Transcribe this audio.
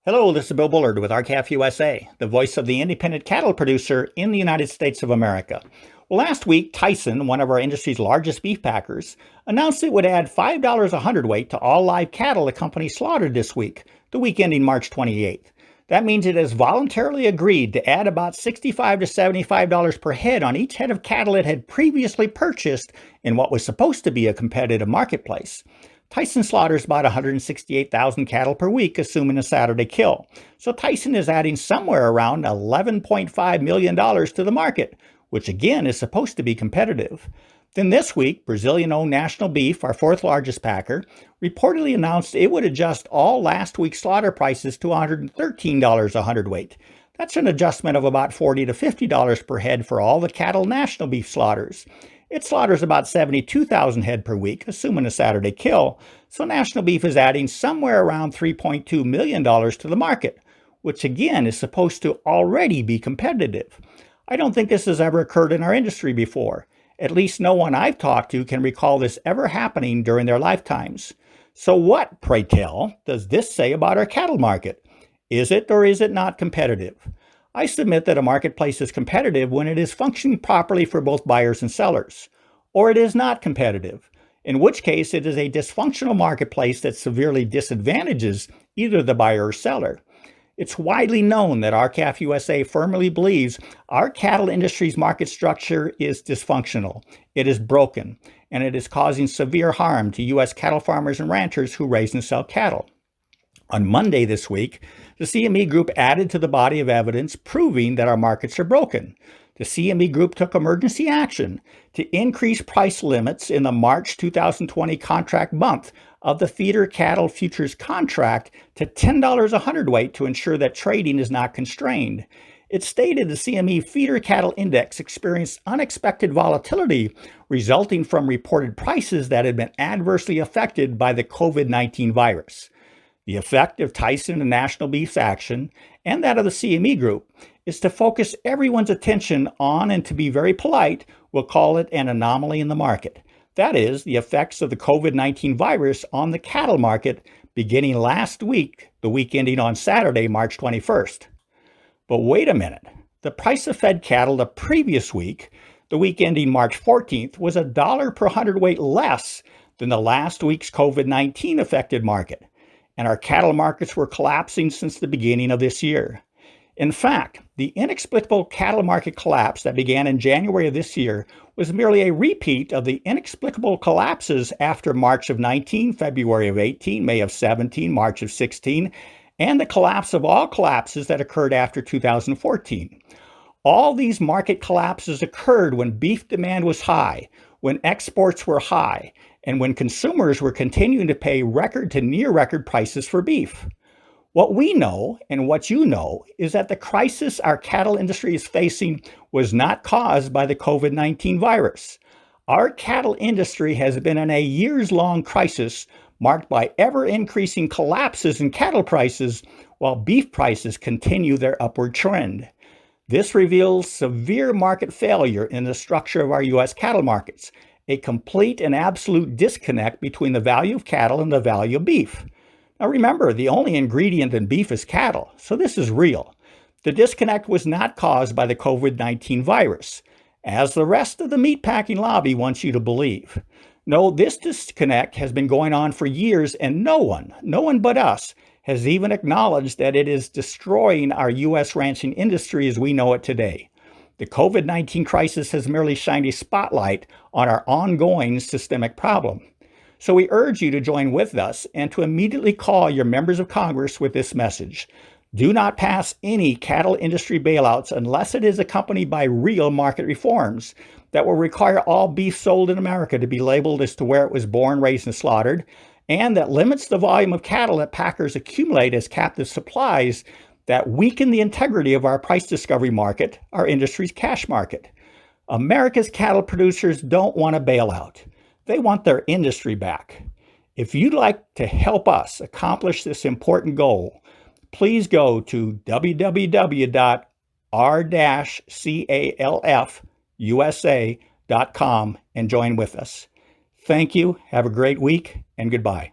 Hello, this is Bill Bullard with R-CALF USA, the voice of the independent cattle producer in the United States of America. Well, last week, Tyson, one of our industry's largest beef packers, announced it would add $5 a hundredweight to all live cattle the company slaughtered this week, the week ending March 28th. That means it has voluntarily agreed to add about $65 to $75 per head on each head of cattle it had previously purchased in what was supposed to be a competitive marketplace. Tyson slaughters about 168,000 cattle per week, assuming a Saturday kill. So Tyson is adding somewhere around $11.5 million to the market, which again is supposed to be competitive. Then this week, Brazilian-owned National Beef, our fourth largest packer, reportedly announced it would adjust all last week's slaughter prices to $113 a hundredweight. That's an adjustment of about $40 to $50 per head for all the cattle National Beef slaughters. It slaughters about 72,000 head per week, assuming a Saturday kill, so National Beef is adding somewhere around $3.2 million to the market, which again is supposed to already be competitive. I don't think this has ever occurred in our industry before. At least no one I've talked to can recall this ever happening during their lifetimes. So what, pray tell, does this say about our cattle market? Is it or is it not competitive? I submit that a marketplace is competitive when it is functioning properly for both buyers and sellers, or it is not competitive, in which case it is a dysfunctional marketplace that severely disadvantages either the buyer or seller. It's widely known that R-CALF USA firmly believes our cattle industry's market structure is dysfunctional, it is broken, and it is causing severe harm to U.S. cattle farmers and ranchers who raise and sell cattle. On Monday this week, the CME Group added to the body of evidence proving that our markets are broken. The CME Group took emergency action to increase price limits in the March 2020 contract month of the feeder cattle futures contract to $10 a hundredweight to ensure that trading is not constrained. It stated the CME feeder cattle index experienced unexpected volatility resulting from reported prices that had been adversely affected by the COVID-19 virus. The effect of Tyson and National Beef's action, and that of the CME Group, is to focus everyone's attention on, and to be very polite, we'll call it an anomaly in the market. That is, the effects of the COVID-19 virus on the cattle market beginning last week, the week ending on Saturday, March 21st. But wait a minute. The price of fed cattle the previous week, the week ending March 14th, was $1 per hundredweight less than the last week's COVID-19 affected market. And our cattle markets were collapsing since the beginning of this year. In fact, the inexplicable cattle market collapse that began in January of this year was merely a repeat of the inexplicable collapses after March of 19, February of 18, May of 17, March of 16, and the collapse of all collapses that occurred after 2014. All these market collapses occurred when beef demand was high, when exports were high, and when consumers were continuing to pay record to near record prices for beef. What we know, and what you know, is that the crisis our cattle industry is facing was not caused by the COVID-19 virus. Our cattle industry has been in a years-long crisis marked by ever-increasing collapses in cattle prices while beef prices continue their upward trend. This reveals severe market failure in the structure of our U.S. cattle markets, a complete and absolute disconnect between the value of cattle and the value of beef. Now remember, the only ingredient in beef is cattle, so this is real. The disconnect was not caused by the COVID-19 virus, as the rest of the meatpacking lobby wants you to believe. No, this disconnect has been going on for years, and no one but us, has even acknowledged that it is destroying our U.S. ranching industry as we know it today. The COVID-19 crisis has merely shined a spotlight on our ongoing systemic problem. So we urge you to join with us and to immediately call your members of Congress with this message. Do not pass any cattle industry bailouts unless it is accompanied by real market reforms that will require all beef sold in America to be labeled as to where it was born, raised, and slaughtered, and that limits the volume of cattle that packers accumulate as captive supplies that weaken the integrity of our price discovery market, our industry's cash market. America's cattle producers don't want a bailout. They want their industry back. If you'd like to help us accomplish this important goal, please go to www.r-calfusa.com and join with us. Thank you, have a great week, and goodbye.